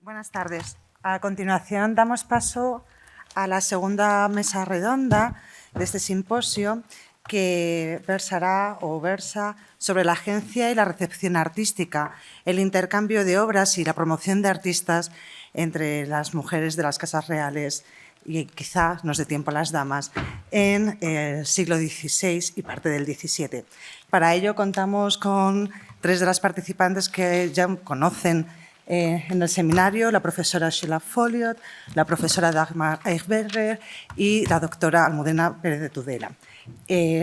Buenas tardes. A continuación damos paso a la segunda mesa redonda de este simposio que versa sobre la agencia y la recepción artística, el intercambio de obras y la promoción de artistas entre las mujeres de las casas reales y quizá nos dé tiempo a las damas en el siglo XVI y parte del XVII. Para ello contamos con tres de las participantes que ya conocen en el seminario, la profesora Sheila ffolliott, la profesora Dagmar Eichberger y la doctora Almudena Pérez de Tudela.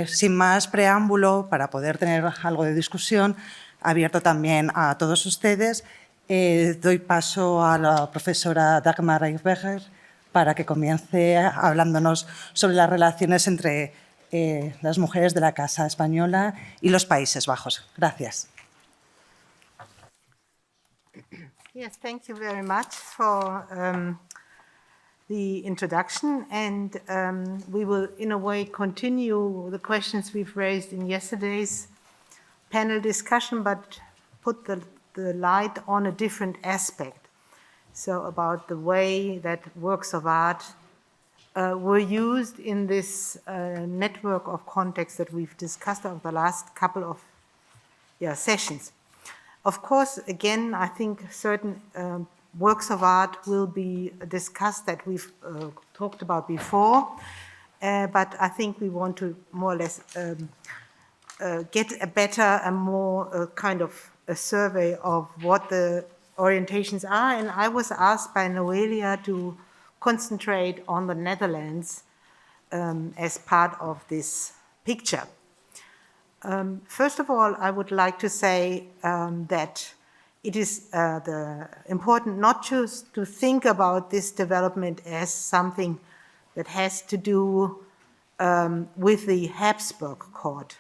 Sin más preámbulo, para poder tener algo de discusión, abierto también a todos ustedes, doy paso a la profesora Dagmar Eichberger para que comience hablándonos sobre las relaciones entre las mujeres de la Casa Española y los Países Bajos. Gracias. Yes, thank you very much for the introduction, and we will, in a way, continue the questions we've raised in yesterday's panel discussion, but put the light on a different aspect. So about the way that works of art were used in this network of contexts that we've discussed over the last couple of sessions. Of course, again, I think certain works of art will be discussed that we've talked about before, but I think we want to more or less get a better and more kind of a survey of what the orientations are. And I was asked by Noelia to concentrate on the Netherlands as part of this picture. First of all, I would like to say that it is important not just to think about this development as something that has to do with the Habsburg court.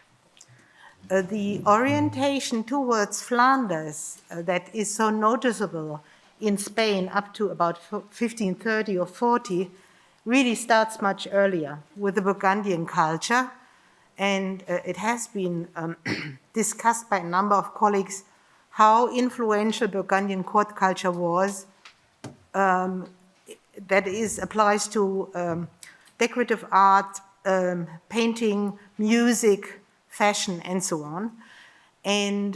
The orientation towards Flanders that is so noticeable in Spain up to about 1530 or 40 really starts much earlier with the Burgundian culture. And it has been discussed by a number of colleagues how influential Burgundian court culture was. That is, applies to decorative art, painting, music, fashion, and so on. And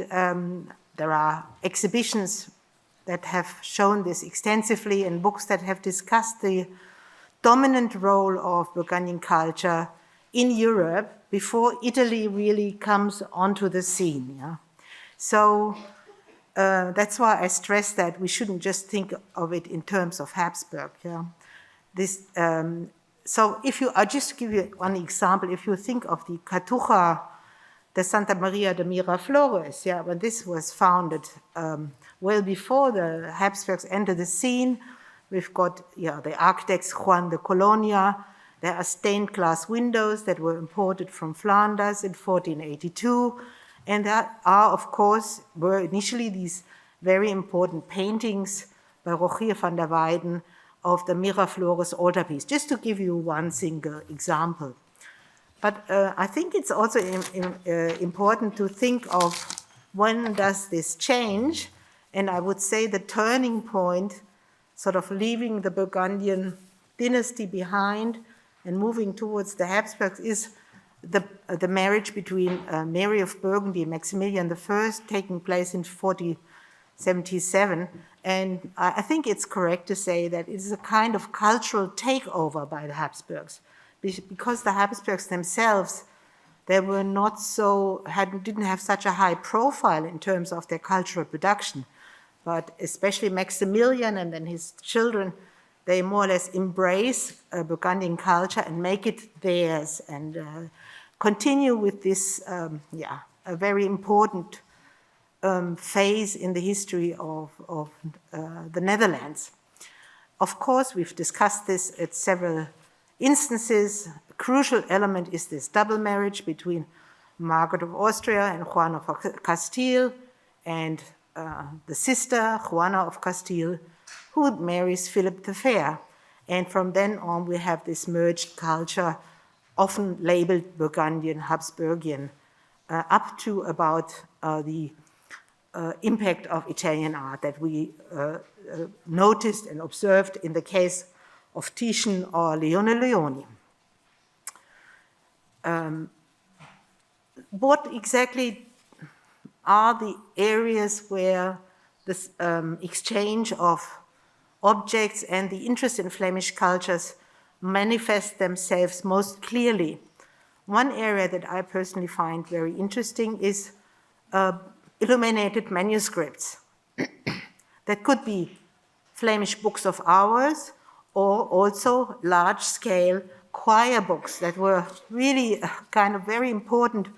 there are exhibitions that have shown this extensively and books that have discussed the dominant role of Burgundian culture in Europe before Italy really comes onto the scene. Yeah? So that's why I stress that we shouldn't just think of it in terms of Habsburg. Yeah? This, so if you, I'll just give you one example. If you think of the Cartuja de Santa Maria de Miraflores, yeah, when this was founded well before the Habsburgs entered the scene, we've got the architects Juan de Colonia. There are stained glass windows that were imported from Flanders in 1482. And there are, of course, were initially these very important paintings by Rogier van der Weyden of the Miraflores altarpiece, just to give you one single example. But I think it's also important to think of when does this change? And I would say the turning point, sort of leaving the Burgundian dynasty behind and moving towards the Habsburgs, is the marriage between Mary of Burgundy and Maximilian I taking place in 1477. And I think it's correct to say that it is a kind of cultural takeover by the Habsburgs, because the Habsburgs themselves, they were not so, didn't have such a high profile in terms of their cultural production. But especially Maximilian and then his children, they more or less embrace Burgundian culture and make it theirs and continue with this, a very important phase in the history of the Netherlands. Of course, we've discussed this at several instances. A crucial element is this double marriage between Margaret of Austria and Juana of Castile, and the sister, Juana of Castile, who marries Philip the Fair. And from then on, we have this merged culture, often labeled Burgundian, Habsburgian, up to about the impact of Italian art that we noticed and observed in the case of Titian or Leone Leoni. What exactly are the areas where this exchange of objects and the interest in Flemish cultures manifest themselves most clearly? One area that I personally find very interesting is illuminated manuscripts. That could be Flemish books of hours or also large-scale choir books that were really a kind of very important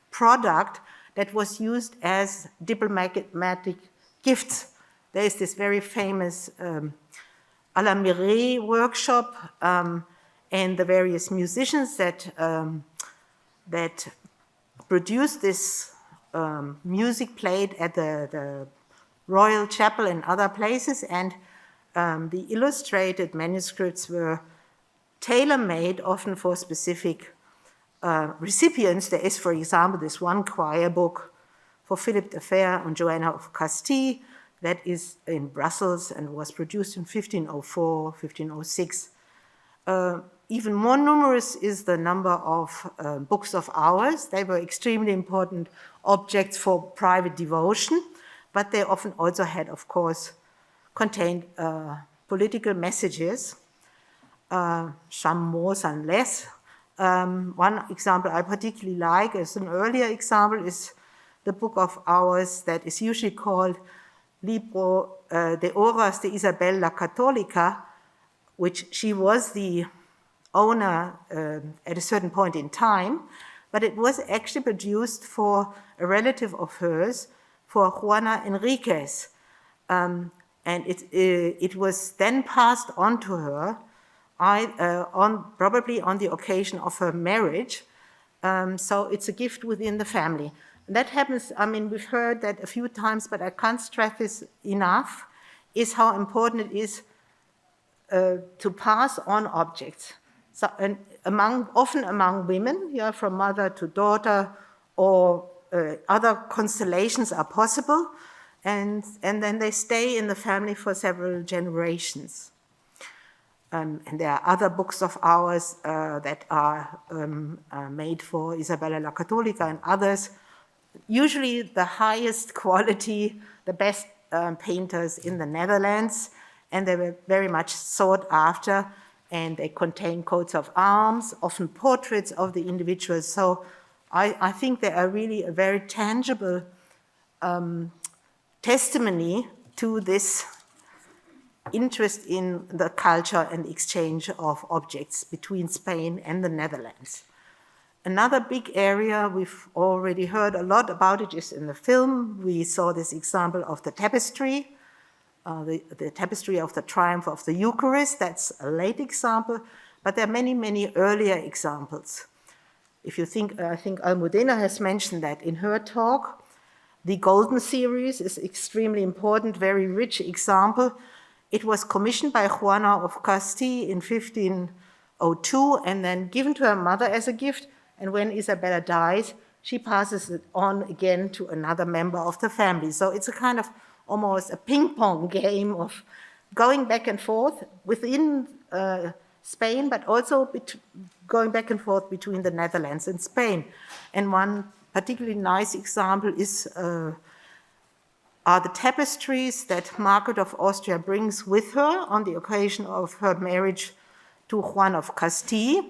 product that was used as diplomatic gifts. There is this very famous à la Mireille workshop, and the various musicians that produced this music played at the Royal Chapel and other places, and the illustrated manuscripts were tailor-made, often for specific recipients. There is, for example, this one choir book for Philip the Fair and Joanna of Castile that is in Brussels and was produced in 1504, 1506. Even more numerous is the number of books of hours. They were extremely important objects for private devotion, but they often also had, of course, contained political messages, some more, some less. One example I particularly like as an earlier example is the book of hours that is usually called Libro de Horas de Isabel la Católica, which she was the owner at a certain point in time, but it was actually produced for a relative of hers, for Juana Enriquez. And it was then passed on to her, probably on the occasion of her marriage. So it's a gift within the family. And that happens, I mean, we've heard that a few times, but I can't stress this enough, is how important it is to pass on objects. So, and often among women, yeah, from mother to daughter, or other constellations are possible, and then they stay in the family for several generations. And there are other books of ours that are made for Isabella la Católica and others. Usually the highest quality, the best painters in the Netherlands, and they were very much sought after, and they contain coats of arms, often portraits of the individuals. So I think they are really a very tangible testimony to this interest in the culture and exchange of objects between Spain and the Netherlands. Another big area, we've already heard a lot about it, is in the film. We saw this example of the tapestry, the tapestry of the Triumph of the Eucharist. That's a late example, but there are many, many earlier examples. If you think, I think Almudena has mentioned that in her talk. The Golden Series is extremely important, very rich example. It was commissioned by Juana of Castile in 1502 and then given to her mother as a gift. And when Isabella dies, she passes it on again to another member of the family. So it's a kind of almost a ping-pong game of going back and forth within Spain, but also going back and forth between the Netherlands and Spain. And one particularly nice example is are the tapestries that Margaret of Austria brings with her on the occasion of her marriage to Juan of Castile.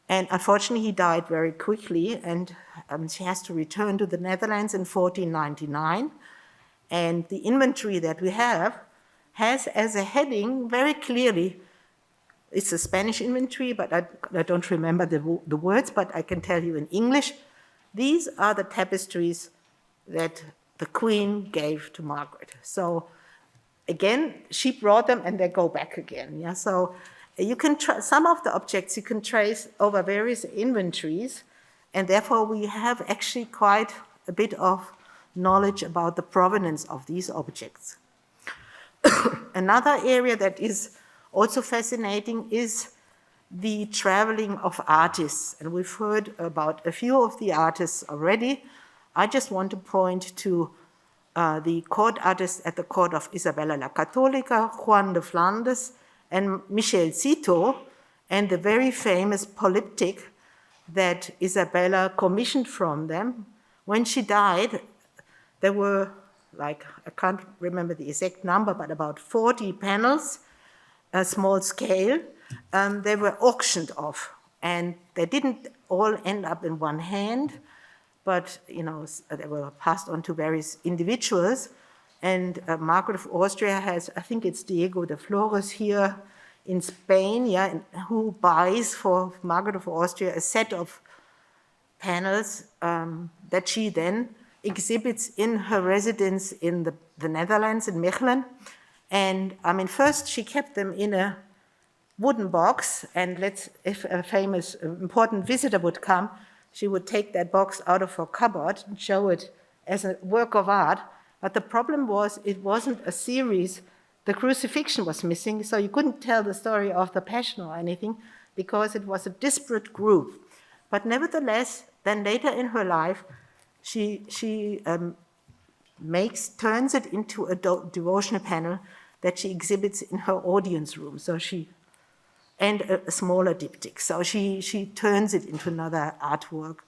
And unfortunately, he died very quickly, and she has to return to the Netherlands in 1499. And the inventory that we have has as a heading very clearly, it's a Spanish inventory, but I don't remember the words, but I can tell you in English, these are the tapestries that the Queen gave to Margaret. So again, she brought them and they go back again. Yeah, so you can some of the objects you can trace over various inventories, and therefore we have actually quite a bit of knowledge about the provenance of these objects. Another area that is also fascinating is the traveling of artists, and we've heard about a few of the artists already. I just want to point to the court artists at the court of Isabella la Católica, Juan de Flanders, and Michel Citeaux, and the very famous polyptych that Isabella commissioned from them. When she died, there were, like, I can't remember the exact number, but about 40 panels, a small scale. They were auctioned off, and they didn't all end up in one hand, but they were passed on to various individuals. And Margaret of Austria has, I think it's Diego de Flores here in Spain, who buys for Margaret of Austria a set of panels that she then exhibits in her residence in the Netherlands, in Mechelen. And first she kept them in a wooden box, and if a famous, important visitor would come, she would take that box out of her cupboard and show it as a work of art. But the problem was, it wasn't a series. The crucifixion was missing, so you couldn't tell the story of the Passion or anything, because it was a disparate group. But nevertheless, then later in her life, she turns it into a devotional panel that she exhibits in her audience room. And a smaller diptych. So she turns it into another artwork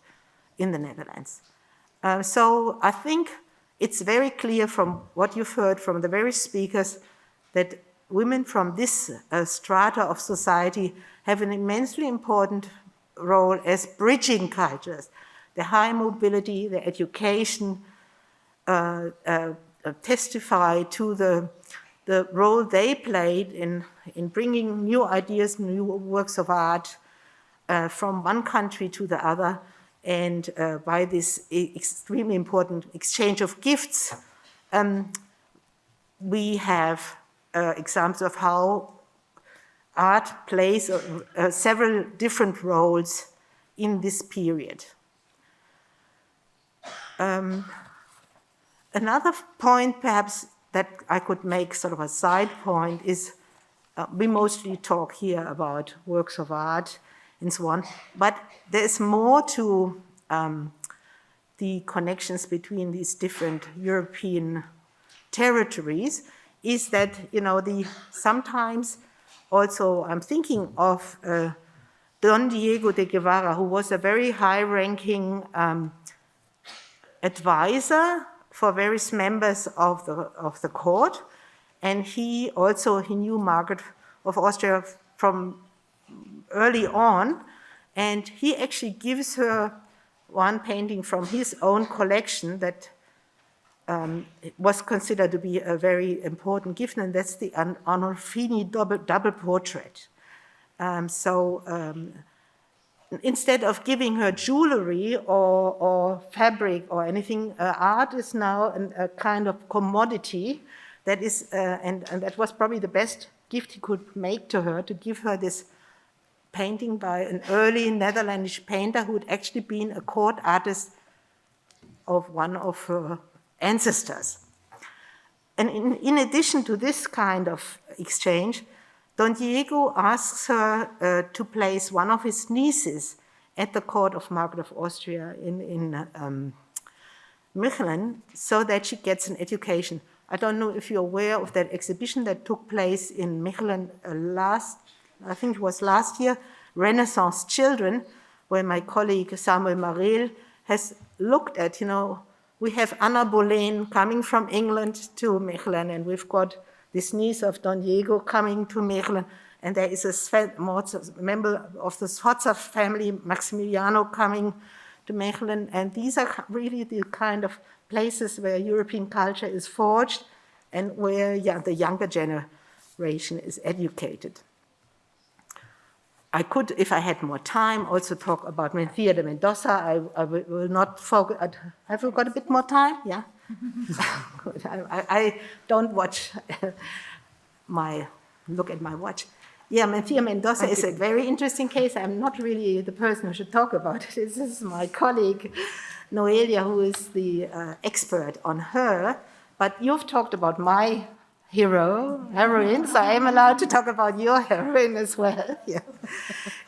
in the Netherlands. So I think it's very clear from what you've heard from the various speakers that women from this strata of society have an immensely important role as bridging cultures. The high mobility, the education testify to the role they played in bringing new ideas, new works of art from one country to the other, and by this extremely important exchange of gifts, we have examples of how art plays several different roles in this period. Another point, perhaps, that I could make sort of a side point is we mostly talk here about works of art and so on, but there's more to the connections between these different European territories, is that, sometimes also I'm thinking of Don Diego de Guevara, who was a very high-ranking advisor for various members of the court, and he knew Margaret of Austria from early on, and he actually gives her one painting from his own collection that was considered to be a very important gift, and that's the Arnolfini double portrait. Instead of giving her jewelry or fabric or anything, art is now a kind of commodity that is, and that was probably the best gift he could make to her, to give her this painting by an early Netherlandish painter who had actually been a court artist of one of her ancestors. And in addition to this kind of exchange, Don Diego asks her to place one of his nieces at the court of Margaret of Austria in Mechelen, so that she gets an education. I don't know if you're aware of that exhibition that took place in Mechelen I think it was last year, Renaissance Children, where my colleague Samuel Marel has looked at, we have Anna Boleyn coming from England to Mechelen, and we've got this niece of Don Diego coming to Mechelen, and there is a member of the Sforza family, Maximiliano, coming to Mechelen, and these are really the kind of places where European culture is forged and where the younger generation is educated. I could, if I had more time, also talk about Mencía de Mendoza. I will not focus. Have we got a bit more time? Yeah? Good. I don't look at my watch. Yeah, Mencía Mendoza is a very interesting case. I'm not really the person who should talk about it. This is my colleague, Noelia, who is the expert on her. But you've talked about my heroine, so I'm allowed to talk about your heroine as well. Yeah.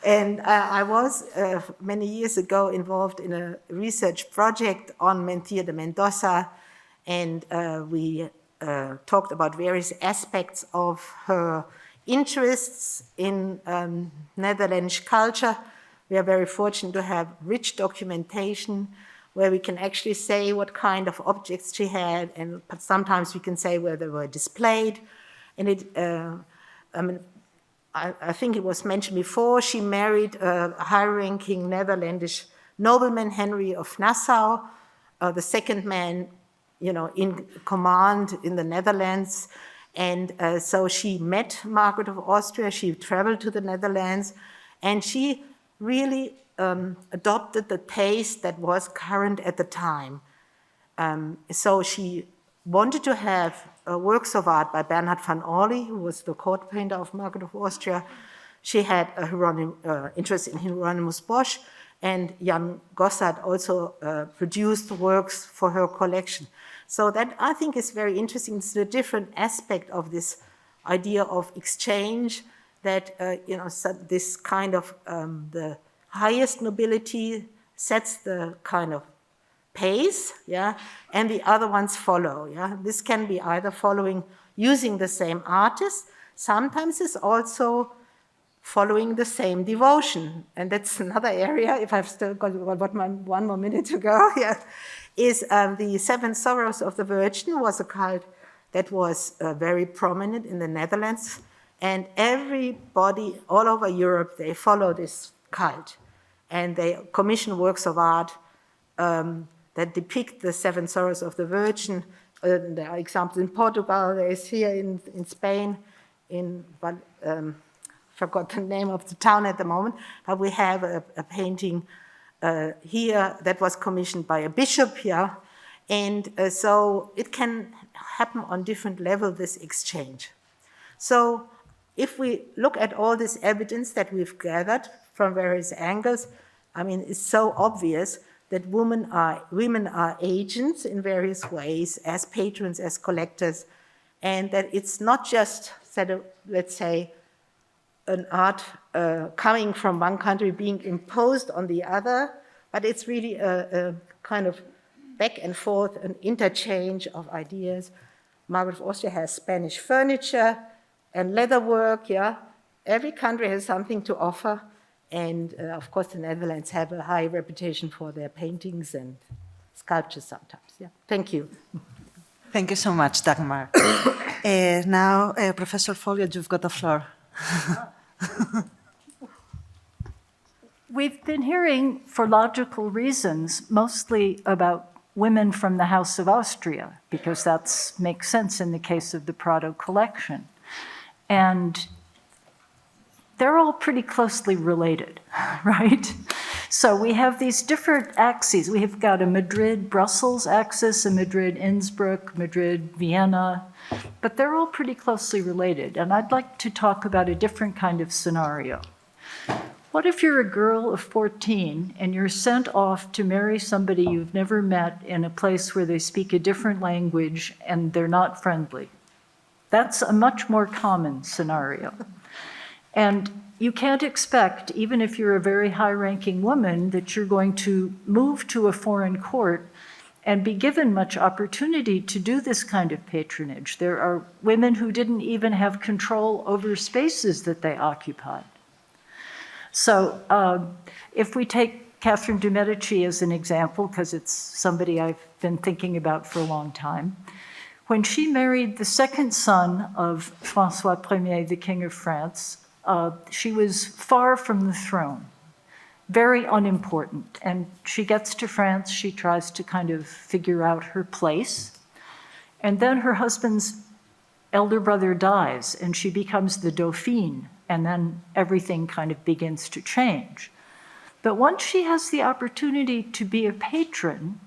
And I was, many years ago, involved in a research project on Mencía de Mendoza, and we talked about various aspects of her interests in Netherlandish culture. We are very fortunate to have rich documentation where we can actually say what kind of objects she had, and sometimes we can say where they were displayed. And I think it was mentioned before, she married a high-ranking Netherlandish nobleman, Henry of Nassau, the second man, in command in the Netherlands. And so she met Margaret of Austria, she traveled to the Netherlands, and she really adopted the taste that was current at the time. So she wanted to have works of art by Bernhard van Orly, who was the court painter of Margaret of Austria. She had a interest in Hieronymus Bosch, and Jan Gossard also produced works for her collection. So that, I think, is very interesting. It's a different aspect of this idea of exchange that, this kind of the highest nobility sets the kind of pace, and the other ones follow, This can be either using the same artist, sometimes it's also following the same devotion. And that's another area, if I've still got one more minute to go, is the Seven Sorrows of the Virgin was a cult that was very prominent in the Netherlands, and everybody all over Europe, they follow this cult. And they commission works of art that depict the Seven Sorrows of the Virgin. There are examples in Portugal, there is here in Spain, forgot the name of the town at the moment, but we have a painting here that was commissioned by a bishop here. And so it can happen on different levels, this exchange. So if we look at all this evidence that we've gathered from various angles, I mean, it's so obvious that women are agents in various ways, as patrons, as collectors, and that it's not just, let's say, an art coming from one country being imposed on the other, but it's really a kind of back and forth, an interchange of ideas. Margaret of Austria has Spanish furniture and leatherwork, Every country has something to offer. And of course, the Netherlands have a high reputation for their paintings and sculptures sometimes. Thank you. Thank you so much, Dagmar. Now, Professor ffolliott, you've got the floor. We've been hearing, for logical reasons, mostly about women from the House of Austria, because that makes sense in the case of the Prado collection. And they're all pretty closely related, right? So we have these different axes. We have got a Madrid-Brussels axis, a Madrid-Innsbruck, Madrid-Vienna, but they're all pretty closely related. And I'd like to talk about a different kind of scenario. What if you're a girl of 14 and you're sent off to marry somebody you've never met in a place where they speak a different language and they're not friendly? That's a much more common scenario. And you can't expect, even if you're a very high-ranking woman, that you're going to move to a foreign court and be given much opportunity to do this kind of patronage. There are women who didn't even have control over spaces that they occupied. So if we take Catherine de' Medici as an example, because it's somebody I've been thinking about for a long time, when she married the second son of François I, the King of France, she was far from the throne, very unimportant. And she gets to France, she tries to kind of figure out her place. And then her husband's elder brother dies, and she becomes the Dauphine, and then everything kind of begins to change. But once she has the opportunity to be a patron,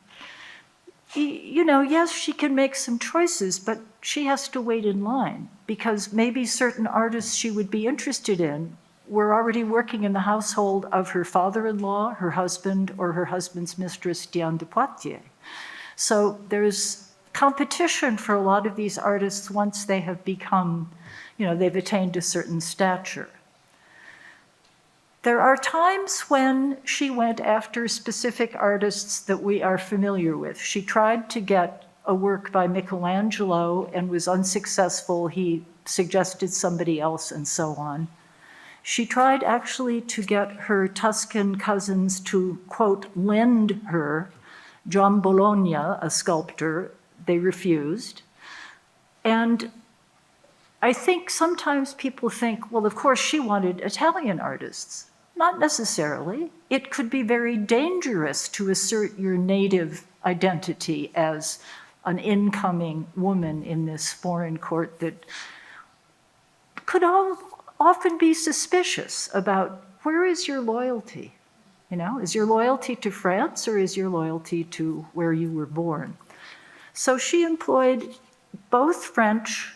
yes, she can make some choices, but she has to wait in line, because maybe certain artists she would be interested in were already working in the household of her father-in-law, her husband, or her husband's mistress, Diane de Poitiers. So there's competition for a lot of these artists once they have become, they've attained a certain stature. There are times when she went after specific artists that we are familiar with. She tried to get a work by Michelangelo and was unsuccessful. He suggested somebody else and so on. She tried actually to get her Tuscan cousins to, quote, lend her John Bologna, a sculptor. They refused. And I think sometimes people think, well, of course she wanted Italian artists. Not necessarily. It could be very dangerous to assert your native identity as an incoming woman in this foreign court that could often be suspicious about where is your loyalty? You know, is your loyalty to France or is your loyalty to where you were born? So she employed both French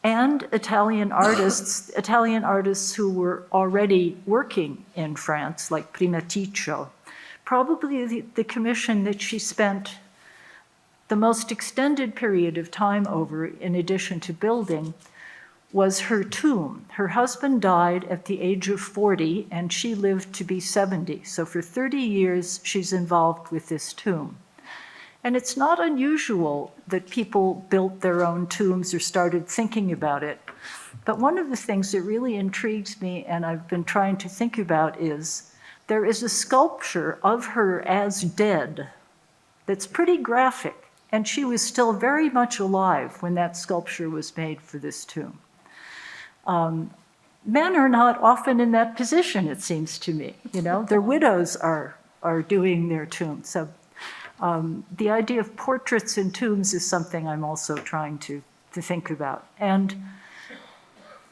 and Italian artists who were already working in France, like Primaticcio. Probably the commission that she spent the most extended period of time over, in addition to building, was her tomb. Her husband died at the age of 40, and she lived to be 70. So for 30 years, she's involved with this tomb. And it's not unusual that people built their own tombs or started thinking about it. But one of the things that really intrigues me, and I've been trying to think about, is there is a sculpture of her as dead that's pretty graphic. And she was still very much alive when that sculpture was made for this tomb. Men are not often in that position, it seems to me. You know, their widows are doing their tombs. So the idea of portraits in tombs is something I'm also trying to think about. And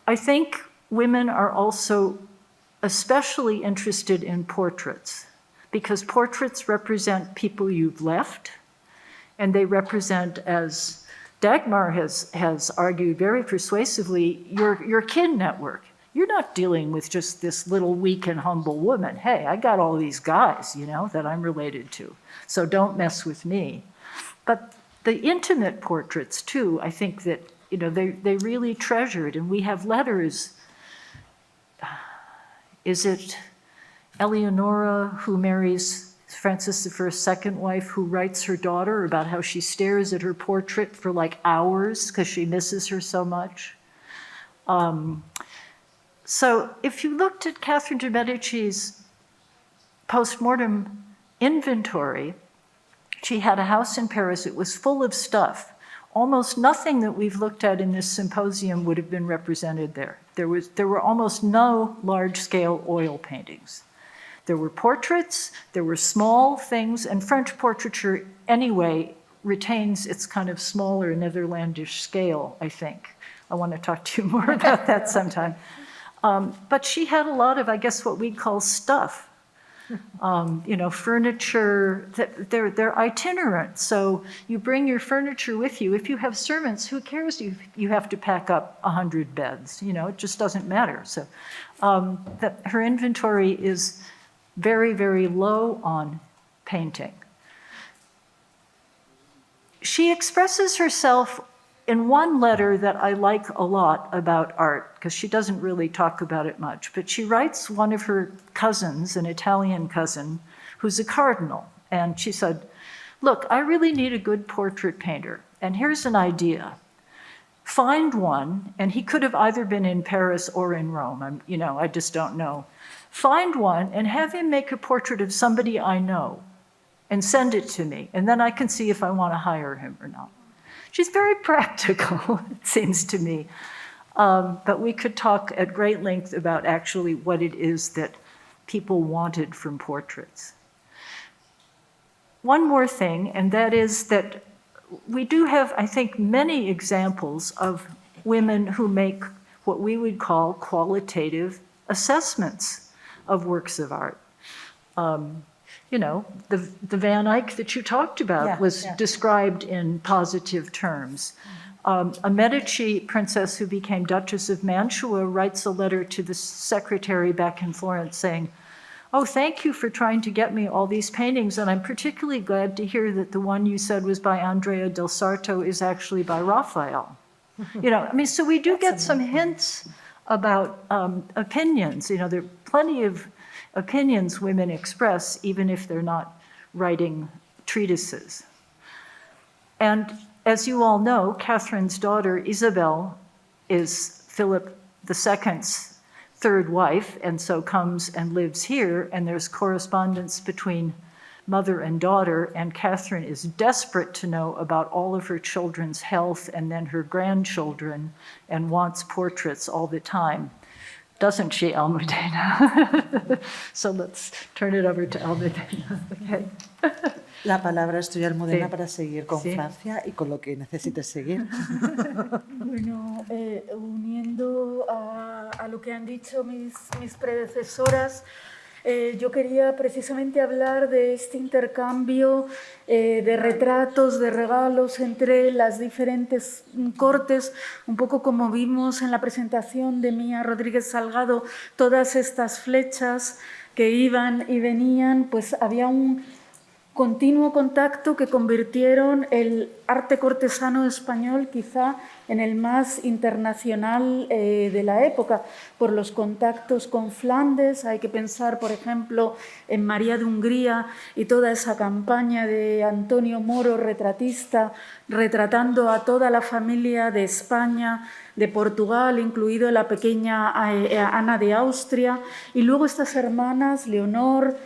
I think women are also especially interested in portraits because portraits represent people you've left, and they represent, as Dagmar has argued very persuasively, your kin network. You're not dealing with just this little weak and humble woman. Hey, I got all these guys, you know, that I'm related to, so don't mess with me. But the intimate portraits, too, I think that, you know, they really treasured, and we have letters. Is it Eleonora who marries Francis I's second wife, who writes her daughter about how she stares at her portrait for like hours because she misses her so much? So if you looked at Catherine de' Medici's postmortem inventory, she had a house in Paris. It was full of stuff. Almost nothing that we've looked at in this symposium would have been represented there. There were almost no large-scale oil paintings. There were portraits, there were small things, and French portraiture anyway retains its kind of smaller Netherlandish scale, I think. I want to talk to you more about that sometime. But she had a lot of, I guess, what we'd call stuff. You know, furniture, they're itinerant. So you bring your furniture with you. If you have servants, who cares? You have to pack up 100 beds. You know, it just doesn't matter. So her inventory is very, very low on painting. She expresses herself in one letter that I like a lot about art, because she doesn't really talk about it much, but she writes one of her cousins, an Italian cousin, who's a cardinal, and she said, look, I really need a good portrait painter, and here's an idea. Find one, and he could have either been in Paris or in Rome, I just don't know. Find one and have him make a portrait of somebody I know and send it to me, and then I can see if I want to hire him or not. She's very practical, it seems to me. But we could talk at great length about actually what it is that people wanted from portraits. One more thing, and that is that we do have, I think, many examples of women who make what we would call qualitative assessments of works of art. You know, the Van Eyck that you talked about was described in positive terms. A Medici princess who became Duchess of Mantua writes a letter to the secretary back in Florence saying, oh, thank you for trying to get me all these paintings, and I'm particularly glad to hear that the one you said was by Andrea del Sarto is actually by Raphael. You know, I mean, so we do get some hints about opinions. You know, there are plenty of opinions women express, even if they're not writing treatises. And as you all know, Catherine's daughter, Isabel, is Philip II's third wife, and so comes and lives here, and there's correspondence between mother and daughter, and Catherine is desperate to know about all of her children's health and then her grandchildren, and wants portraits all the time. Doesn't she, Almudena? So let's turn it over to Almudena. Okay. La palabra es tuya, Almudena, Sí. para seguir con Sí. Francia y con lo que necesites seguir. Bueno, uniendo a lo que han dicho mis predecesoras, yo quería precisamente hablar de este intercambio de retratos, de regalos entre las diferentes cortes, un poco como vimos en la presentación de Mía Rodríguez Salgado, todas estas flechas que iban y venían, pues había un continuo contacto que convirtieron el arte cortesano español quizá en el más internacional de la época, por los contactos con Flandes. Hay que pensar, por ejemplo, en María de Hungría y toda esa campaña de Antonio Moro, retratista, retratando a toda la familia de España, de Portugal, incluido la pequeña Ana de Austria, y luego estas hermanas, Leonor,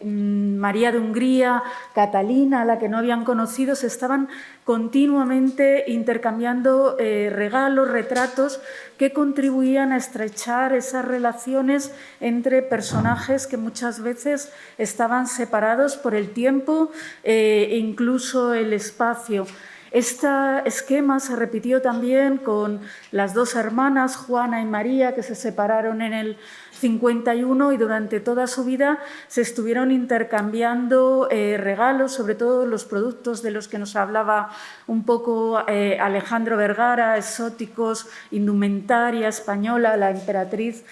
María de Hungría, Catalina, a la que no habían conocido, se estaban continuamente intercambiando regalos, retratos que contribuían a estrechar esas relaciones entre personajes que muchas veces estaban separados por el tiempo e incluso el espacio. Este esquema se repitió también con las dos hermanas, Juana y María, que se separaron en el 51 y durante toda su vida se estuvieron intercambiando regalos, sobre todo los productos de los que nos hablaba un poco Alejandro Vergara, exóticos, indumentaria española. La emperatriz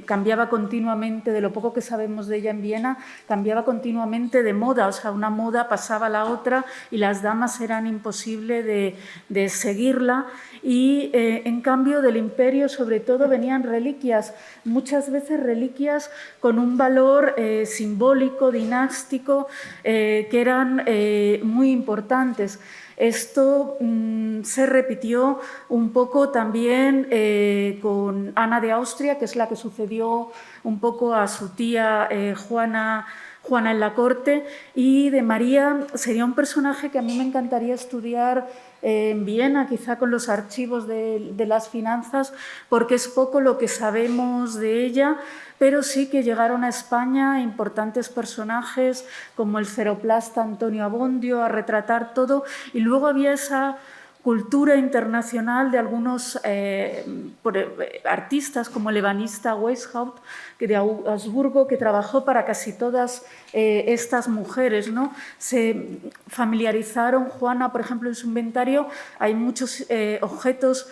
cambiaba continuamente, de lo poco que sabemos de ella en Viena, cambiaba continuamente de moda, o sea, una moda pasaba a la otra y las damas eran imposible de seguirla. Y en cambio del imperio sobre todo venían reliquias, muchas veces reliquias con un valor simbólico, dinástico, que eran muy importantes. Esto se repitió un poco también con Ana de Austria, que es la que sucedió un poco a su tía Juana en la corte, y de María sería un personaje que a mí me encantaría estudiar en Viena, quizá con los archivos de las finanzas, porque es poco lo que sabemos de ella, pero sí que llegaron a España importantes personajes como el ceroplasta Antonio Abondio a retratar todo, y luego había esa cultura internacional de algunos artistas como el ebanista Weishaupt, que de Augsburgo, que trabajó para casi todas estas mujeres, ¿no? Se familiarizaron. Juana, por ejemplo, en su inventario hay muchos objetos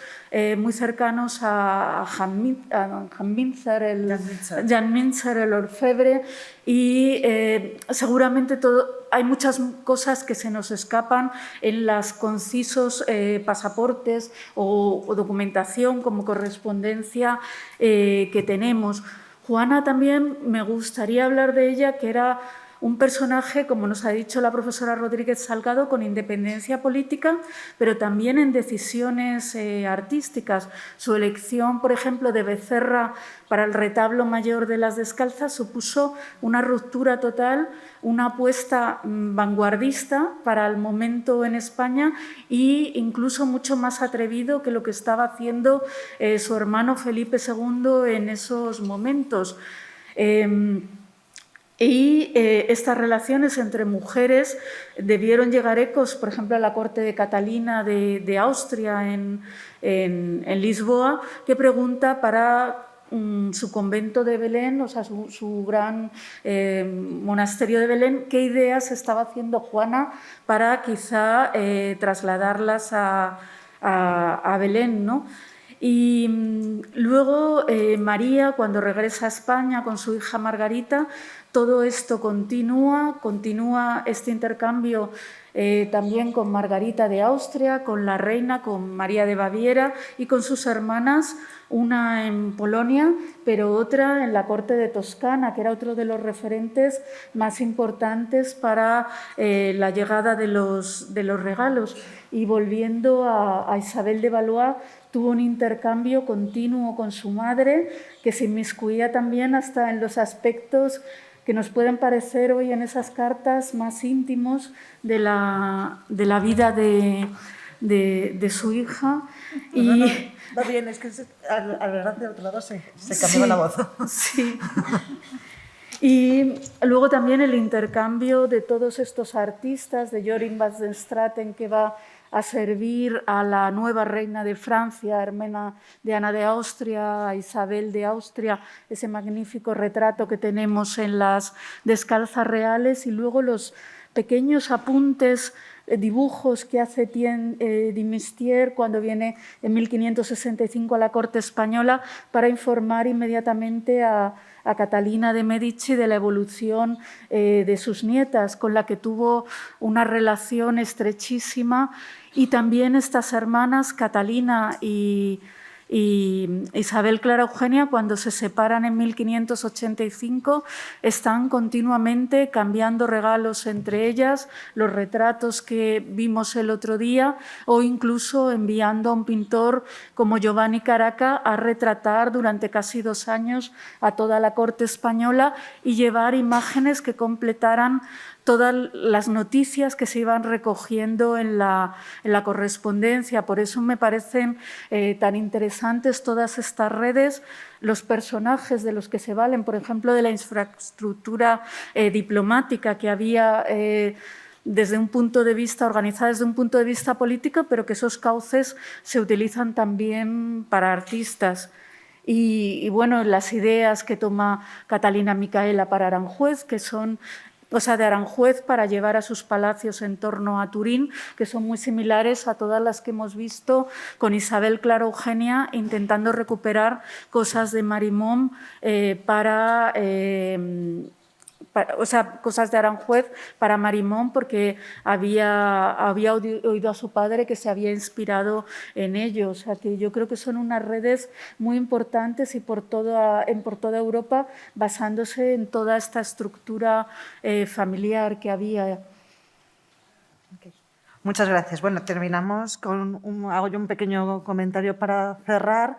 muy cercanos a Jan Minzer, el orfebre, y seguramente hay muchas cosas que se nos escapan en los concisos pasaportes o documentación como correspondencia que tenemos. Juana también me gustaría hablar de ella, que era un personaje, como nos ha dicho la profesora Rodríguez Salgado, con independencia política, pero también en decisiones artísticas. Su elección, por ejemplo, de Becerra para el retablo mayor de las Descalzas supuso una ruptura total, una apuesta vanguardista para el momento en España e incluso mucho más atrevido que lo que estaba haciendo su hermano Felipe II en esos momentos. Y estas relaciones entre mujeres debieron llegar ecos, por ejemplo, a la corte de Catalina de Austria en Lisboa, que pregunta para su convento de Belén, o sea, su gran monasterio de Belén, qué ideas estaba haciendo Juana para quizá trasladarlas a Belén, ¿no? Y luego María, cuando regresa a España con su hija Margarita, todo esto continúa este intercambio también con Margarita de Austria, con la reina, con María de Baviera y con sus hermanas, una en Polonia, pero otra en la corte de Toscana, que era otro de los referentes más importantes para la llegada de los regalos. Y volviendo a Isabel de Valois, tuvo un intercambio continuo con su madre, que se inmiscuía también hasta en los aspectos que nos pueden parecer hoy en esas cartas más íntimos de la vida de su hija. Y va bien, es que al hablar de otro lado se cambiaba la voz. Sí. Y luego también el intercambio de todos estos artistas, de Jorim van den Straten, que va a servir a la nueva reina de Francia, hermana de Ana de Austria, a Isabel de Austria, ese magnífico retrato que tenemos en las descalzas reales, y luego los pequeños apuntes, dibujos que hace de Mistier cuando viene en 1565 a la corte española para informar inmediatamente a Catalina de Medici de la evolución de sus nietas, con la que tuvo una relación estrechísima. Y también estas hermanas, Catalina y Isabel Clara Eugenia, cuando se separan en 1585, están continuamente cambiando regalos entre ellas, los retratos que vimos el otro día, o incluso enviando a un pintor como Giovanni Caraca a retratar durante casi 2 años a toda la corte española y llevar imágenes que completaran todas las noticias que se iban recogiendo en la correspondencia. Por eso me parecen tan interesantes todas estas redes, los personajes de los que se valen, por ejemplo, de la infraestructura diplomática que había desde un punto de vista, organizada desde un punto de vista político, pero que esos cauces se utilizan también para artistas. Y bueno, las ideas que toma Catalina Micaela para Aranjuez, que son de Aranjuez para llevar a sus palacios en torno a Turín, que son muy similares a todas las que hemos visto con Isabel Clara Eugenia, intentando recuperar cosas de Marimón cosas de Aranjuez para Marimón, porque había oído a su padre que se había inspirado en ello. O sea, que yo creo que son unas redes muy importantes y por toda Europa, basándose en toda esta estructura familiar que había. Okay. Muchas gracias. Bueno, terminamos hago yo un pequeño comentario para cerrar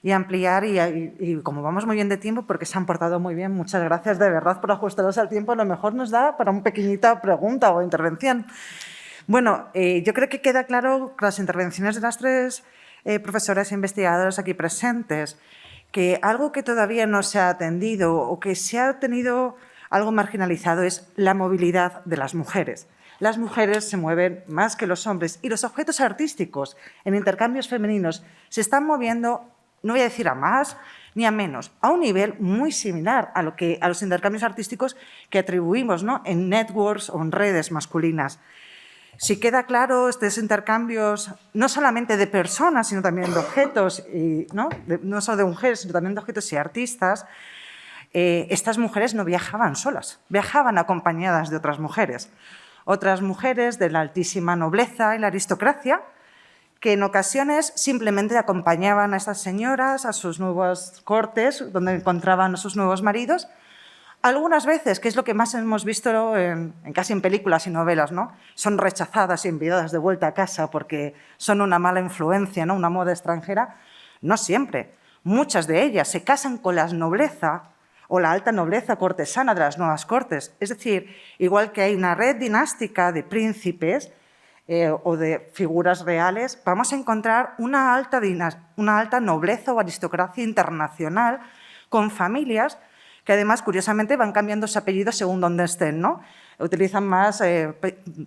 y ampliar, y como vamos muy bien de tiempo, porque se han portado muy bien, muchas gracias de verdad por ajustaros al tiempo, a lo mejor nos da para una pequeñita pregunta o intervención. Bueno, yo creo que queda claro con las intervenciones de las 3 profesoras e investigadoras aquí presentes que algo que todavía no se ha atendido o que se ha tenido algo marginalizado es la movilidad de las mujeres. Las mujeres se mueven más que los hombres y los objetos artísticos en intercambios femeninos se están moviendo, no voy a decir a más ni a menos, a un nivel muy similar a los intercambios artísticos que atribuimos, ¿no?, en networks o en redes masculinas. Si queda claro, estos intercambios no solamente de personas, sino también de objetos, no solo de mujeres, sino también de objetos y artistas, estas mujeres no viajaban solas, viajaban acompañadas de otras mujeres de la altísima nobleza y la aristocracia, que en ocasiones simplemente acompañaban a estas señoras a sus nuevas cortes, donde encontraban a sus nuevos maridos. Algunas veces, que es lo que más hemos visto casi en películas y novelas, ¿no?, son rechazadas y enviadas de vuelta a casa porque son una mala influencia, ¿no?, una moda extranjera. No siempre. Muchas de ellas se casan con la nobleza o la alta nobleza cortesana de las nuevas cortes. Es decir, igual que hay una red dinástica de príncipes o de figuras reales, vamos a encontrar una alta nobleza o aristocracia internacional con familias que además, curiosamente, van cambiando su apellido según donde estén, ¿no? Utilizan más,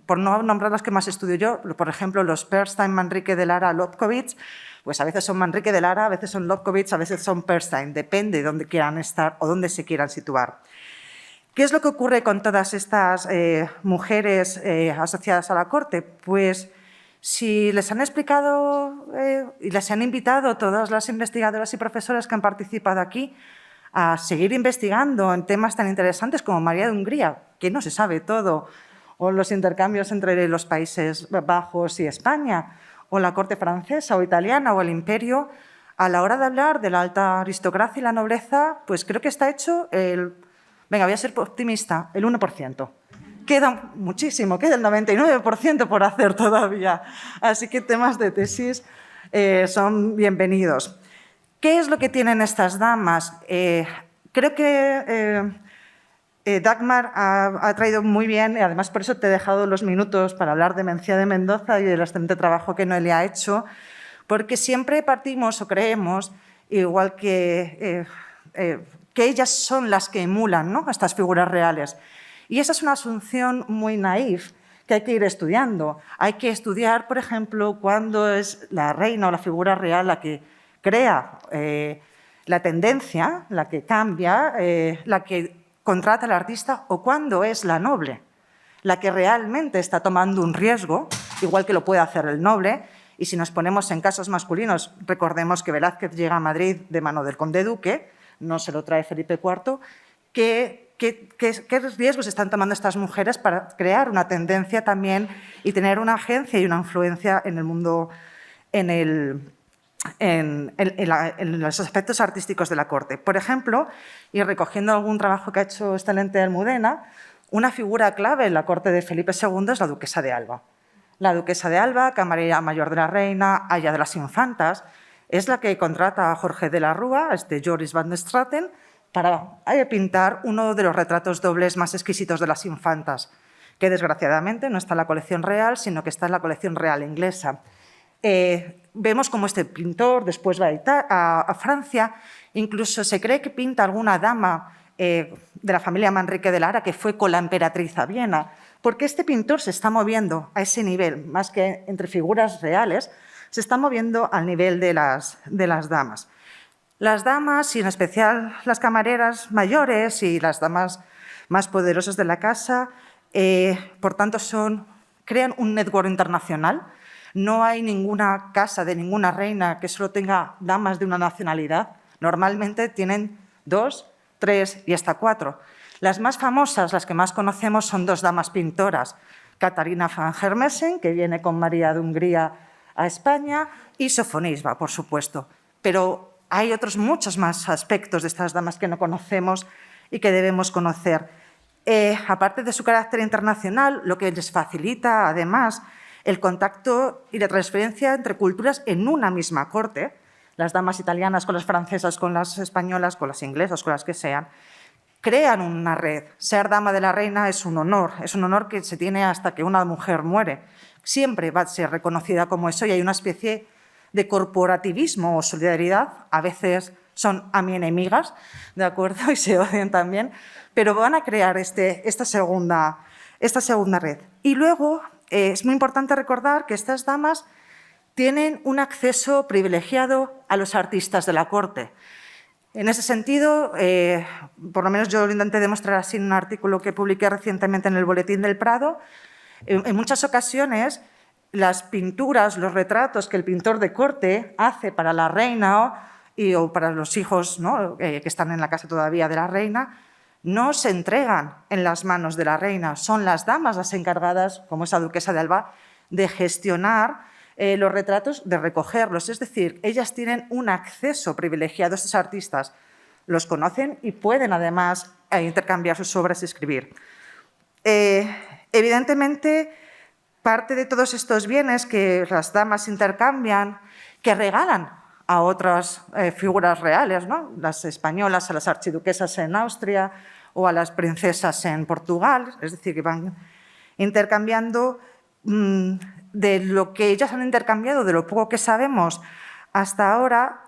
por no nombrar las que más estudio yo, por ejemplo, los Perstein, Manrique de Lara, Lobkowicz, pues a veces son Manrique de Lara, a veces son Lobkowicz, a veces son Perstein, depende de dónde quieran estar o dónde se quieran situar. ¿Qué es lo que ocurre con todas estas mujeres asociadas a la corte? Pues si les han explicado y les han invitado todas las investigadoras y profesoras que han participado aquí a seguir investigando en temas tan interesantes como María de Hungría, que no se sabe todo, o los intercambios entre los Países Bajos y España, o la corte francesa o italiana o el imperio, a la hora de hablar de la alta aristocracia y la nobleza, pues creo que está hecho venga, voy a ser optimista, el 1%. Queda muchísimo, queda el 99% por hacer todavía. Así que temas de tesis son bienvenidos. ¿Qué es lo que tienen estas damas? Creo que Dagmar ha traído muy bien, y además por eso te he dejado los minutos para hablar de Mencía de Mendoza y del excelente trabajo que Noelia ha hecho, porque siempre partimos o creemos, igual que ellas son las que emulan, ¿no?, estas figuras reales. Y esa es una asunción muy naif que hay que ir estudiando. Hay que estudiar, por ejemplo, cuándo es la reina o la figura real la que crea la tendencia, la que cambia, la que contrata al artista, o cuándo es la noble la que realmente está tomando un riesgo, igual que lo puede hacer el noble. Y si nos ponemos en casos masculinos, recordemos que Velázquez llega a Madrid de mano del conde duque, no se lo trae Felipe IV, ¿qué riesgos están tomando estas mujeres para crear una tendencia también y tener una agencia y una influencia en el mundo, en los aspectos artísticos de la corte? Por ejemplo, y recogiendo algún trabajo que ha hecho excelente Almudena, una figura clave en la corte de Felipe II es la duquesa de Alba. La duquesa de Alba, camarera mayor de la reina, aya de las infantas, es la que contrata a Jorge de la Rúa, Joris van der Straten, para pintar uno de los retratos dobles más exquisitos de las infantas, que desgraciadamente no está en la colección real, sino que está en la colección real inglesa. Vemos cómo este pintor después va a Francia, incluso se cree que pinta alguna dama de la familia Manrique de Lara que fue con la emperatriz a Viena, porque este pintor se está moviendo a ese nivel, más que entre figuras reales, se está moviendo al nivel de las damas. Las damas, y en especial las camareras mayores y las damas más poderosas de la casa, por tanto, crean un network internacional. No hay ninguna casa de ninguna reina que solo tenga damas de una nacionalidad. Normalmente tienen 2, 3 y hasta 4. Las más famosas, las que más conocemos, son 2 damas pintoras. Catarina van Hermessen, que viene con María de Hungría a España, y Sofonisba, por supuesto. Pero hay otros muchos más aspectos de estas damas que no conocemos y que debemos conocer. Aparte de su carácter internacional, lo que les facilita, además, el contacto y la transferencia entre culturas en una misma corte, las damas italianas con las francesas, con las españolas, con las inglesas, con las que sean, crean una red. Ser dama de la reina es un honor que se tiene hasta que una mujer muere. Siempre va a ser reconocida como eso y hay una especie de corporativismo o solidaridad. A veces son a mí enemigas, ¿de acuerdo? Y se odian también, pero van a crear esta segunda red. Y luego es muy importante recordar que estas damas tienen un acceso privilegiado a los artistas de la corte. En ese sentido, por lo menos yo lo intenté demostrar así en un artículo que publiqué recientemente en el Boletín del Prado. En muchas ocasiones, las pinturas, los retratos que el pintor de corte hace para la reina o para los hijos, ¿no?, que están en la casa todavía de la reina, no se entregan en las manos de la reina. Son las damas las encargadas, como esa duquesa de Alba, de gestionar los retratos, de recogerlos. Es decir, ellas tienen un acceso privilegiado. Estos artistas los conocen y pueden, además, intercambiar sus obras y escribir. Evidentemente, parte de todos estos bienes que las damas intercambian, que regalan a otras figuras reales, ¿no?, las españolas a las archiduquesas en Austria o a las princesas en Portugal, es decir, que van intercambiando de lo que ellas han intercambiado, de lo poco que sabemos hasta ahora.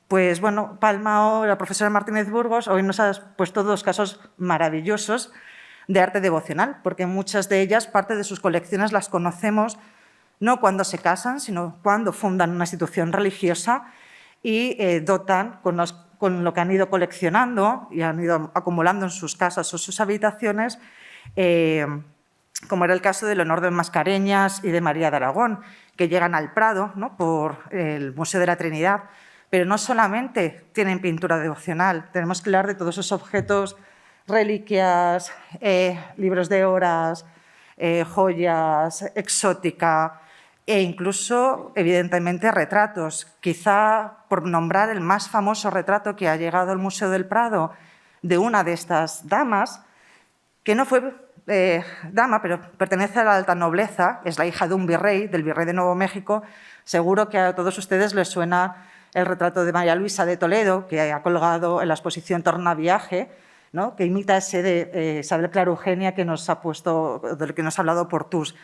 Pues bueno, Palma, la profesora Martínez Burgos, hoy nos ha puesto 2 casos maravillosos de arte devocional, porque muchas de ellas, parte de sus colecciones las conocemos no cuando se casan, sino cuando fundan una institución religiosa y dotan con lo que han ido coleccionando y han ido acumulando en sus casas o sus habitaciones, como era el caso de Leonor de Mascareñas y de María de Aragón, que llegan al Prado, ¿no?, por el Museo de la Trinidad, pero no solamente tienen pintura devocional, tenemos que hablar de todos esos objetos, reliquias, libros de horas, joyas, exótica e incluso, evidentemente, retratos. Quizá, por nombrar el más famoso retrato que ha llegado al Museo del Prado de una de estas damas, que no fue dama, pero pertenece a la alta nobleza, es la hija de un virrey, del virrey de Nuevo México. Seguro que a todos ustedes les suena el retrato de María Luisa de Toledo, que ha colgado en la exposición Tornaviaje, ¿no?, que imita ese de Isabel Clara Eugenia del que nos ha hablado Portús.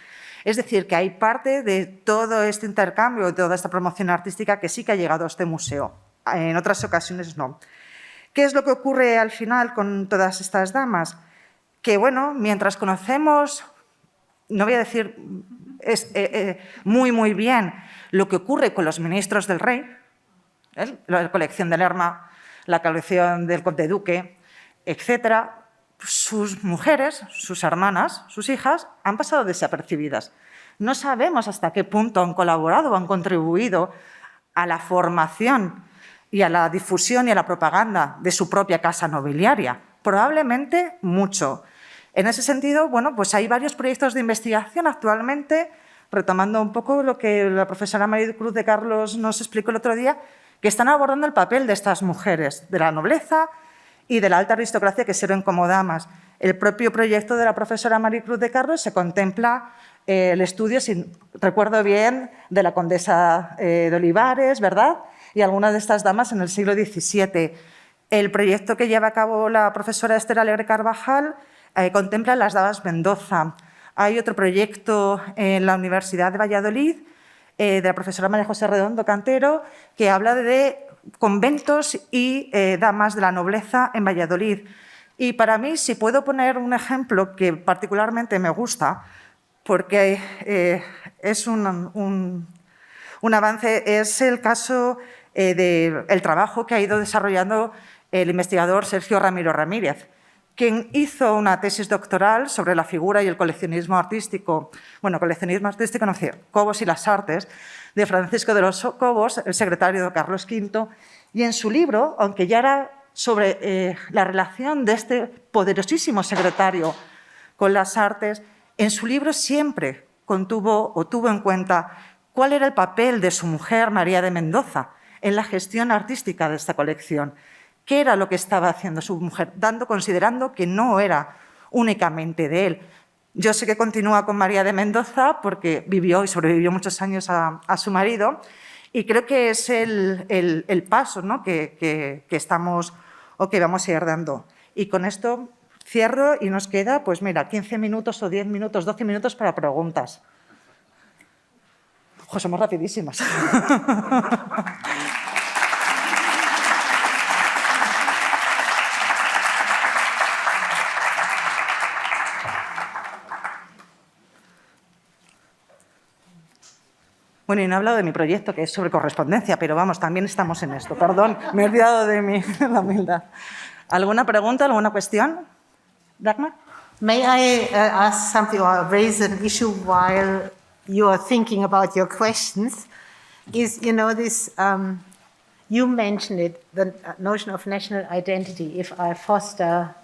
Es decir, que hay parte de todo este intercambio, de toda esta promoción artística que sí que ha llegado a este museo. En otras ocasiones no. ¿Qué es lo que ocurre al final con todas estas damas? Que, bueno, mientras conocemos, no voy a decir muy bien, lo que ocurre con los ministros del rey, la colección de Lerma, la colección del conde duque, etc., sus mujeres, sus hermanas, sus hijas, han pasado desapercibidas. No sabemos hasta qué punto han colaborado o han contribuido a la formación y a la difusión y a la propaganda de su propia casa nobiliaria. Probablemente mucho. En ese sentido, bueno, pues hay varios proyectos de investigación actualmente, retomando un poco lo que la profesora María Cruz de Carlos nos explicó el otro día, que están abordando el papel de estas mujeres, de la nobleza y de la alta aristocracia que sirven como damas. El propio proyecto de la profesora María Cruz de Carlos se contempla el estudio, si recuerdo bien, de la condesa de Olivares, ¿verdad?, y algunas de estas damas en el siglo XVII. El proyecto que lleva a cabo la profesora Esther Alegre Carvajal contempla las damas Mendoza. Hay otro proyecto en la Universidad de Valladolid de la profesora María José Redondo Cantero, que habla de conventos y damas de la nobleza en Valladolid. Y para mí, si puedo poner un ejemplo que particularmente me gusta, porque es un avance, es el caso del trabajo que ha ido desarrollando el investigador Sergio Ramiro Ramírez, quien hizo una tesis doctoral sobre la figura y el coleccionismo artístico, Cobos y las artes, de Francisco de los Cobos, el secretario de Carlos V, y en su libro, aunque ya era sobre la relación de este poderosísimo secretario con las artes, en su libro siempre tuvo en cuenta cuál era el papel de su mujer, María de Mendoza, en la gestión artística de esta colección. ¿Qué era lo que estaba haciendo su mujer? Considerando que no era únicamente de él. Yo sé que continúa con María de Mendoza porque vivió y sobrevivió muchos años a su marido, y creo que es el paso, ¿no?, que estamos o que vamos a ir dando. Y con esto cierro y nos queda, pues mira, 15 minutos o 10 minutos, 12 minutos para preguntas. Ojo, somos rapidísimas. Bueno, y no he hablado de mi proyecto, que es sobre correspondencia, pero vamos, también estamos en esto. Perdón, me he olvidado de la humildad. ¿Alguna pregunta, alguna cuestión? Dagmar? May I ask something or raise an issue while you are thinking about your questions? Is, you know, this, you mentioned it, the notion of national identity. If I foster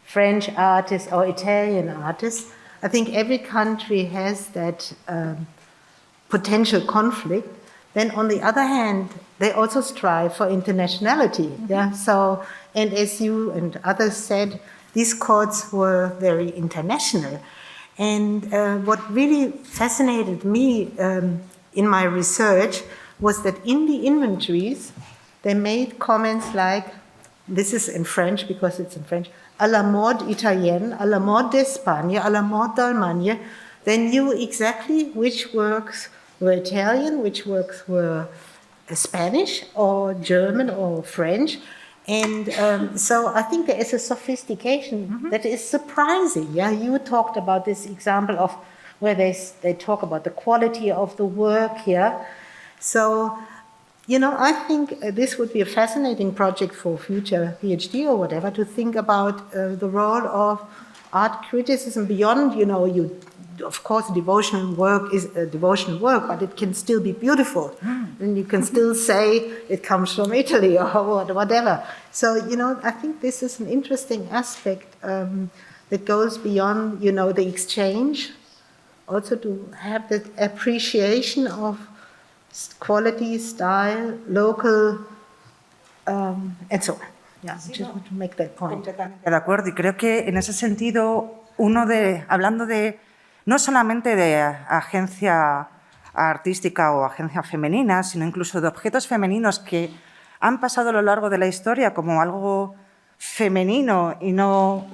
French artists or Italian artists, I think every country has that potential conflict. Then on the other hand, they also strive for internationality. Mm-hmm. Yeah. So, and as you and others said, these courts were very international. And what really fascinated me in my research was that in the inventories, they made comments like, this is in French because it's in French, à la mode italienne, à la mode d'Espagne, à la mode d'Allemagne. They knew exactly which works were Italian, which works were Spanish or German or French. And so I think there is a sophistication that is surprising. Yeah, you talked about this example of where they talk about the quality of the work here. So, you know, I think this would be a fascinating project for future PhD or whatever, to think about the role of art criticism beyond, you know, of course, devotional work is a devotional work, but it can still be beautiful. And you can still say it comes from Italy or whatever. So, you know, I think this is an interesting aspect that goes beyond, you know, the exchange, also to have that appreciation of quality, style, local, and so on. Yeah, I just want to make that point. Completamente de acuerdo, y creo que en ese sentido, hablando de no solamente de agencia artística o agencia femenina, sino incluso de objetos femeninos que han pasado a lo largo de la historia como algo femenino y no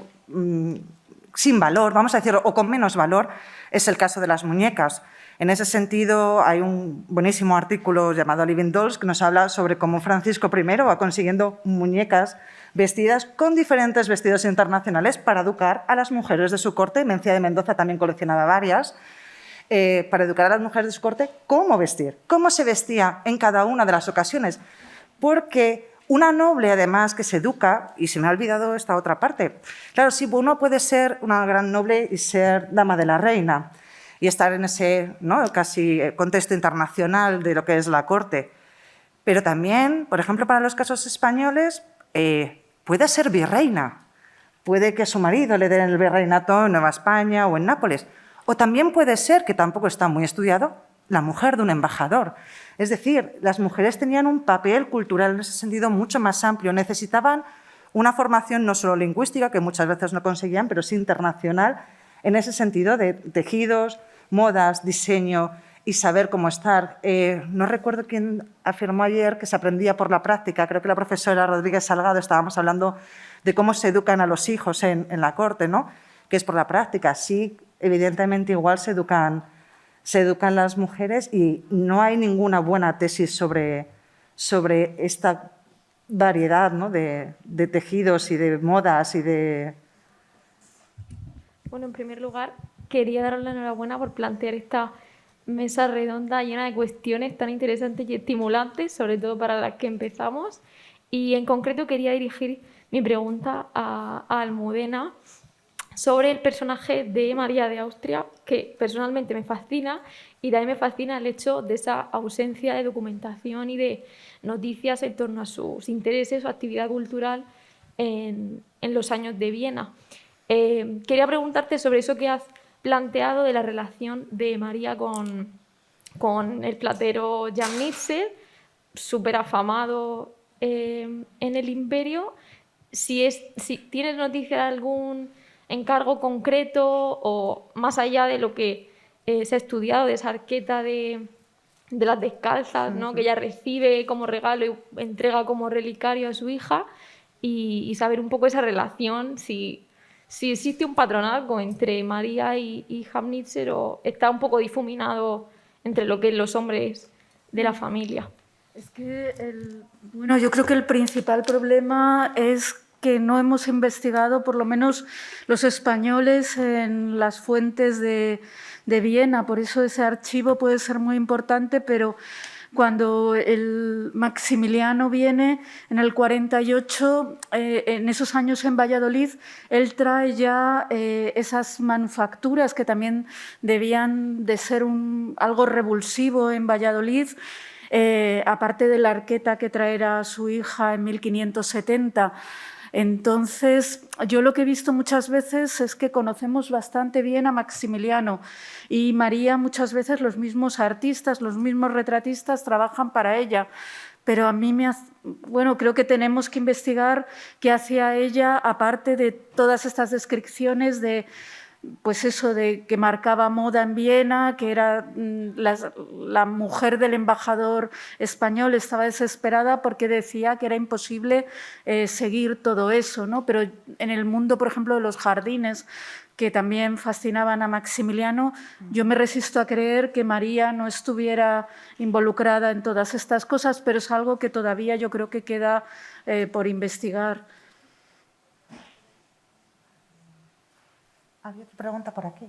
sin valor, vamos a decir, o con menos valor, es el caso de las muñecas. En ese sentido, hay un buenísimo artículo llamado Living Dolls que nos habla sobre cómo Francisco I va consiguiendo muñecas vestidas con diferentes vestidos internacionales para educar a las mujeres de su corte. Mencía de Mendoza también coleccionaba varias, para educar a las mujeres de su corte cómo vestir, cómo se vestía en cada una de las ocasiones. Porque una noble, además, que se educa, y se me ha olvidado esta otra parte. Claro, sí, uno puede ser una gran noble y ser dama de la reina y estar en ese, ¿no?, casi contexto internacional de lo que es la corte. Pero también, por ejemplo, para los casos españoles, puede ser virreina. Puede que su marido le dé el virreinato en Nueva España o en Nápoles. O también puede ser, que tampoco está muy estudiado, la mujer de un embajador. Es decir, las mujeres tenían un papel cultural en ese sentido mucho más amplio. Necesitaban una formación no solo lingüística, que muchas veces no conseguían, pero sí internacional, en ese sentido de tejidos, modas, diseño y saber cómo estar. No recuerdo quién afirmó ayer que se aprendía por la práctica. Creo que la profesora Rodríguez Salgado, estábamos hablando de cómo se educan a los hijos en la corte, ¿no?, que es por la práctica. Sí, evidentemente igual se educan las mujeres y no hay ninguna buena tesis sobre esta variedad, ¿no?, de tejidos y de modas y de... Bueno, en primer lugar, quería daros la enhorabuena por plantear esta mesa redonda llena de cuestiones tan interesantes y estimulantes, sobre todo para las que empezamos. Y en concreto quería dirigir mi pregunta a Almudena sobre el personaje de María de Austria, que personalmente me fascina, y también me fascina el hecho de esa ausencia de documentación y de noticias en torno a sus intereses o actividad cultural en los años de Viena. Quería preguntarte sobre eso que has planteado de la relación de María con el platero Jan Nitze, súper afamado en el Imperio. Si tienes noticia de algún encargo concreto o más allá de lo que se ha estudiado, de esa arqueta de las descalzas, ¿no?, que ella recibe como regalo y entrega como relicario a su hija, y saber un poco esa relación, si existe un patronazgo entre María y Hamnitzer o está un poco difuminado entre lo que es los hombres de la familia. Es que, bueno, yo creo que el principal problema es que no hemos investigado, por lo menos los españoles, en las fuentes de Viena. Por eso ese archivo puede ser muy importante, pero cuando el Maximiliano viene en el 48, en esos años en Valladolid, él trae ya esas manufacturas que también debían de ser algo revulsivo en Valladolid, aparte de la arqueta que traerá su hija en 1570. Entonces, yo lo que he visto muchas veces es que conocemos bastante bien a Maximiliano y María, muchas veces los mismos artistas, los mismos retratistas trabajan para ella. Pero a mí bueno, creo que tenemos que investigar qué hacía ella, aparte de todas estas descripciones de, pues eso, de que marcaba moda en Viena, que era la mujer del embajador español, estaba desesperada porque decía que era imposible seguir todo eso, ¿no? Pero en el mundo, por ejemplo, de los jardines, que también fascinaban a Maximiliano, yo me resisto a creer que María no estuviera involucrada en todas estas cosas, pero es algo que todavía yo creo que queda por investigar. Había otra pregunta por aquí.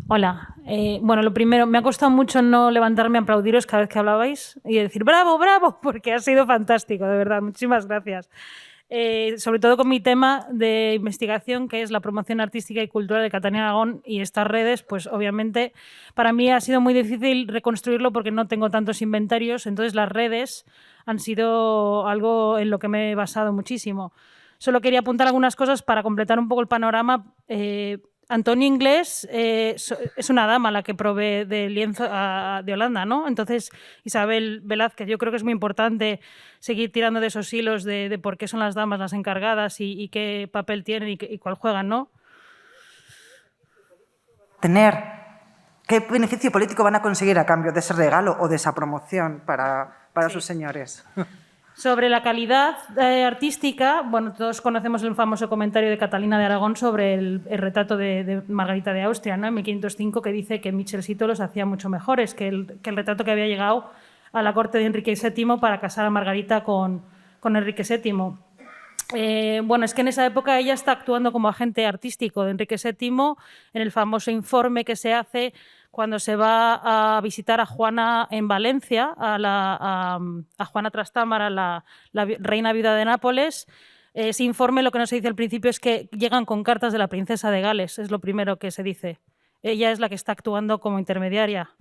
Hola. Bueno, lo primero, me ha costado mucho no levantarme a aplaudiros cada vez que hablabais y decir ¡bravo, bravo!, porque ha sido fantástico, de verdad. Muchísimas gracias. Sobre todo con mi tema de investigación, que es la promoción artística y cultural de Cataluña y Aragón, y estas redes, pues obviamente para mí ha sido muy difícil reconstruirlo porque no tengo tantos inventarios, entonces las redes han sido algo en lo que me he basado muchísimo. Solo quería apuntar algunas cosas para completar un poco el panorama. Antonio Inglés es una dama la que provee de lienzo de Holanda, ¿no? Entonces, Isabel Velázquez, yo creo que es muy importante seguir tirando de esos hilos de por qué son las damas las encargadas y qué papel tienen y cuál juegan, ¿no? ¿Qué beneficio político van a conseguir a cambio de ese regalo o de esa promoción para sus señores? Sobre la calidad artística, bueno, todos conocemos el famoso comentario de Catalina de Aragón sobre el retrato de Margarita de Austria, ¿no? En 1505, que dice que Michelcito los hacía mucho mejores que el retrato que había llegado a la corte de Enrique VII para casar a Margarita con Enrique VII. Bueno, es que en esa época ella está actuando como agente artístico de Enrique VII en el famoso informe que se hace cuando se va a visitar a Juana en Valencia, a Juana Trastámara, la reina viuda de Nápoles. Ese informe, lo que no se dice al principio es que llegan con cartas de la princesa de Gales, es lo primero que se dice. Ella es la que está actuando como intermediaria.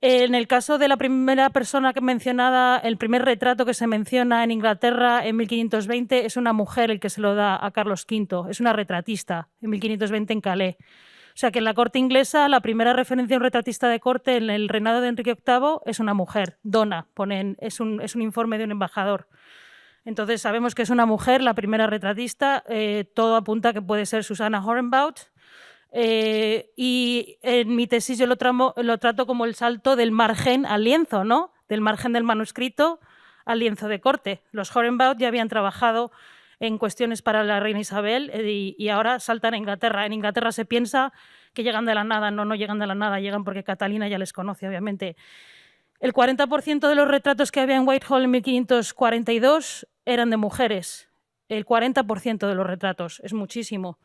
En el caso de la primera persona que mencionada, el primer retrato que se menciona en Inglaterra en 1520 es una mujer el que se lo da a Carlos V, es una retratista, en 1520 en Calais. O sea que en la corte inglesa la primera referencia a un retratista de corte en el reinado de Enrique VIII es una mujer, Donna, es un informe de un embajador. Entonces sabemos que es una mujer, la primera retratista, todo apunta a que puede ser Susana Hornbout. Y en mi tesis yo lo trato como el salto del margen al lienzo, ¿no? Del margen del manuscrito al lienzo de corte. Los Hornbout ya habían trabajado en cuestiones para la reina Isabel y ahora saltan a Inglaterra. En Inglaterra se piensa que llegan de la nada, no llegan de la nada, llegan porque Catalina ya les conoce, obviamente. El 40% de los retratos que había en Whitehall en 1542 eran de mujeres. El 40% de los retratos, es muchísimo.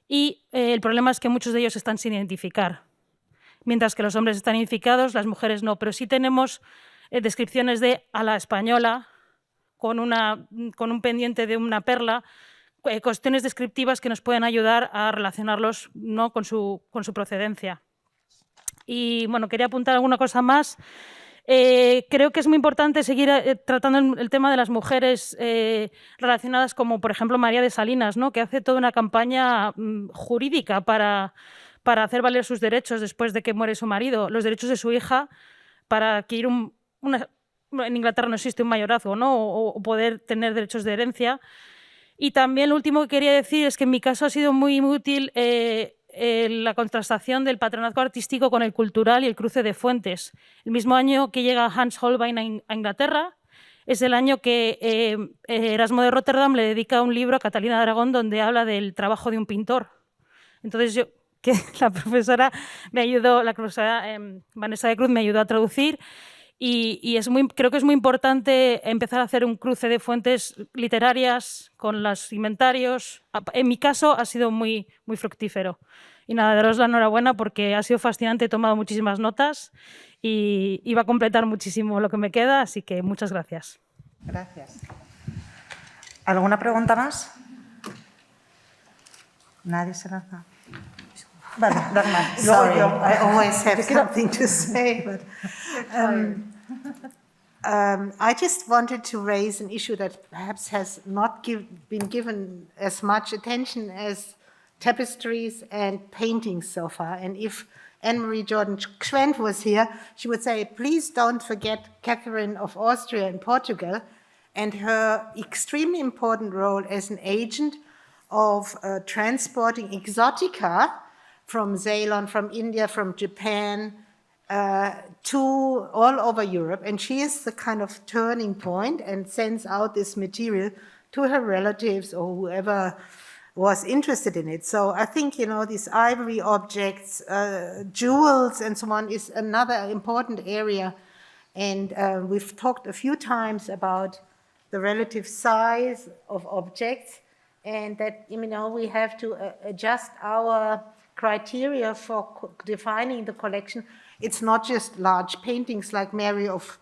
Y el problema es que muchos de ellos están sin identificar. Mientras que los hombres están identificados, las mujeres no. Pero sí tenemos descripciones de a la española, con un pendiente de una perla, cuestiones descriptivas que nos pueden ayudar a relacionarlos, ¿no?, con su procedencia. Y bueno, quería apuntar alguna cosa más. Creo que es muy importante seguir tratando el tema de las mujeres relacionadas, como por ejemplo María de Salinas, ¿no?, que hace toda una campaña jurídica para hacer valer sus derechos después de que muere su marido, los derechos de su hija, para adquirir en Inglaterra no existe un mayorazgo, ¿no?, o poder tener derechos de herencia. Y también lo último que quería decir es que en mi caso ha sido muy útil la contrastación del patronazgo artístico con el cultural y el cruce de fuentes. El mismo año que llega Hans Holbein a Inglaterra es el año que Erasmo de Rotterdam le dedica un libro a Catalina de Aragón donde habla del trabajo de un pintor. Entonces la profesora me ayudó, la profesora Vanessa de Cruz me ayudó a traducir. Y creo que es muy importante empezar a hacer un cruce de fuentes literarias con los inventarios. En mi caso ha sido muy fructífero. Y nada, daros la enhorabuena porque ha sido fascinante, he tomado muchísimas notas y va a completar muchísimo lo que me queda, así que muchas gracias. Gracias. ¿Alguna pregunta más? Nadie se lanza. Vale, Dagmar. Sorry, I always have something to say, but I just wanted to raise an issue that perhaps has not been given as much attention as tapestries and paintings so far. And if Anne-Marie Jordan-Schwendt was here, she would say, please don't forget Catherine of Austria and Portugal and her extremely important role as an agent of transporting exotica from Ceylon, from India, from Japan, to all over Europe. And she is the kind of turning point and sends out this material to her relatives or whoever was interested in it. So I think, these ivory objects, jewels and so on is another important area. And we've talked a few times about the relative size of objects and that, we have to adjust our criteria for defining the collection. It's not just large paintings like Mary of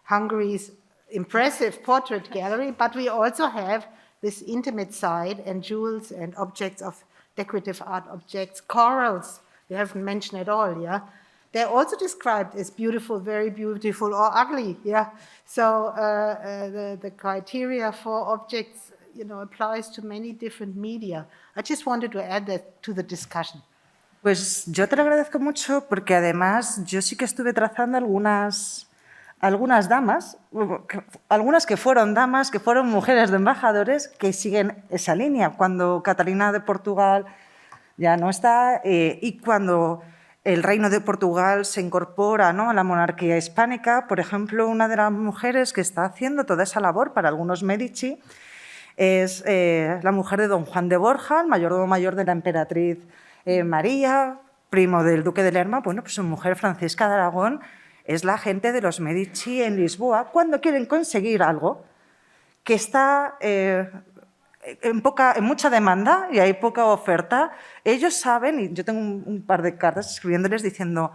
Hungary's impressive portrait gallery, but we also have this intimate side and jewels and objects of decorative art objects, corals, we haven't mentioned at all, yeah? They're also described as beautiful, very beautiful, or ugly, yeah? So the criteria for objects, applies to many different media. I just wanted to add that to the discussion. Pues yo te lo agradezco mucho porque además yo sí que estuve trazando algunas damas, algunas que fueron damas, que fueron mujeres de embajadores que siguen esa línea. Cuando Catalina de Portugal ya no está y cuando el Reino de Portugal se incorpora, ¿no?, a la monarquía hispánica, por ejemplo, una de las mujeres que está haciendo toda esa labor para algunos Medici es la mujer de don Juan de Borja, el mayordomo mayor de la emperatriz María, primo del duque de Lerma. Bueno, pues su mujer Francisca de Aragón es la gente de los Medici en Lisboa cuando quieren conseguir algo que está en mucha demanda y hay poca oferta. Ellos saben, y yo tengo un par de cartas escribiéndoles diciendo,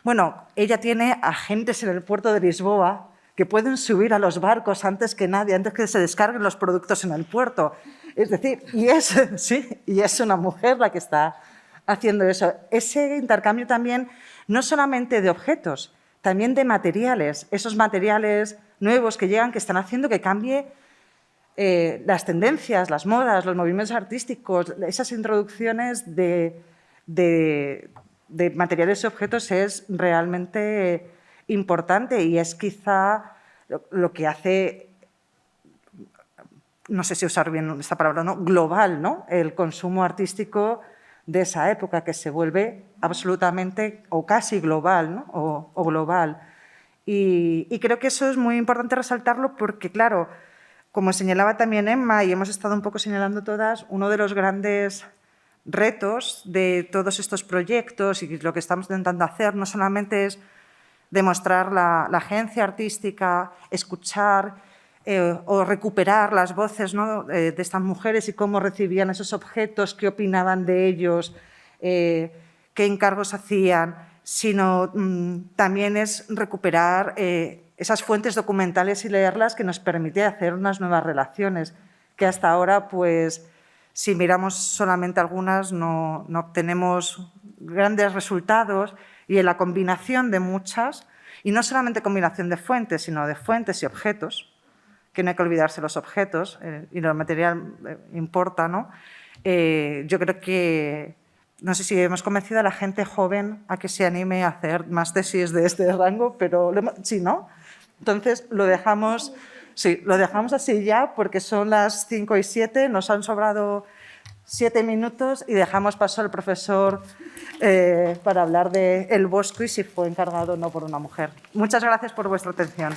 bueno, ella tiene agentes en el puerto de Lisboa que pueden subir a los barcos antes que nadie, antes que se descarguen los productos en el puerto. Es decir, y es una mujer la que está haciendo eso. Ese intercambio también, no solamente de objetos, también de materiales, esos materiales nuevos que llegan, que están haciendo que cambie las tendencias, las modas, los movimientos artísticos, esas introducciones de materiales y objetos es realmente importante y es quizá lo que hace, no sé si usar bien esta palabra, ¿no?, global, ¿no?, el consumo artístico de esa época, que se vuelve absolutamente o casi global, ¿no?, o global. Y creo que eso es muy importante resaltarlo porque, claro, como señalaba también Emma, y hemos estado un poco señalando todas, uno de los grandes retos de todos estos proyectos y lo que estamos intentando hacer no solamente es demostrar la agencia artística, escuchar o recuperar las voces, ¿no?, de estas mujeres y cómo recibían esos objetos, qué opinaban de ellos, qué encargos hacían, sino también es recuperar esas fuentes documentales y leerlas que nos permite hacer unas nuevas relaciones, que hasta ahora, pues, si miramos solamente algunas, no obtenemos grandes resultados, y en la combinación de muchas, y no solamente combinación de fuentes, sino de fuentes y objetos, que no hay que olvidarse los objetos, y el material importa, ¿no? Yo creo que, no sé si hemos convencido a la gente joven a que se anime a hacer más tesis de este rango, pero sí, ¿no? Entonces, lo dejamos así ya, porque son las 5:07, nos han sobrado 7 minutos y dejamos paso al profesor para hablar de El Bosco y si fue encargado o no por una mujer. Muchas gracias por vuestra atención.